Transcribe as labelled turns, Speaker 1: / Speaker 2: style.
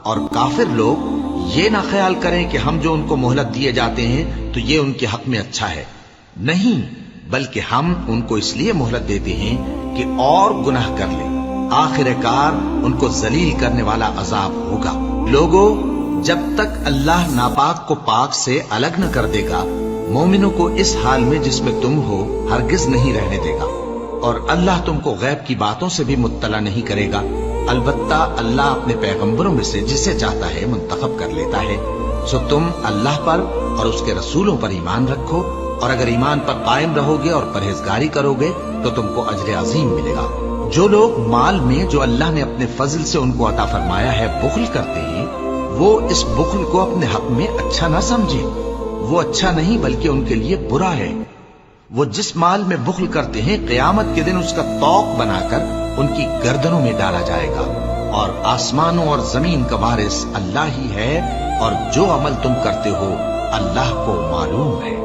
Speaker 1: اور کافر لوگ یہ نہ خیال کریں کہ ہم جو ان کو مہلت دیے جاتے ہیں تو یہ ان کے حق میں اچھا ہے، نہیں، بلکہ ہم ان کو اس لیے مہلت دیتے ہیں کہ اور گناہ کر لیں، آخر کار ان کو ذلیل کرنے والا عذاب ہوگا۔ لوگو، جب تک اللہ ناپاک کو پاک سے الگ نہ کر دے گا، مومنوں کو اس حال میں جس میں تم ہو ہرگز نہیں رہنے دے گا، اور اللہ تم کو غیب کی باتوں سے بھی مطلع نہیں کرے گا، البتہ اللہ اپنے پیغمبروں میں سے جسے چاہتا ہے منتخب کر لیتا ہے۔ سو تم اللہ پر اور اس کے رسولوں پر ایمان رکھو، اور اگر ایمان پر قائم رہو گے اور پرہیزگاری کرو گے تو تم کو اجر عظیم ملے گا۔ جو لوگ مال میں جو اللہ نے اپنے فضل سے ان کو عطا فرمایا ہے بخل کرتے ہیں، وہ اس بخل کو اپنے حق میں اچھا نہ سمجھیں، وہ اچھا نہیں بلکہ ان کے لیے برا ہے۔ وہ جس مال میں بخل کرتے ہیں قیامت کے دن اس کا طوق بنا کر ان کی گردنوں میں ڈالا جائے گا، اور آسمانوں اور زمین کا وارث اللہ ہی ہے، اور جو عمل تم کرتے ہو اللہ کو معلوم ہے۔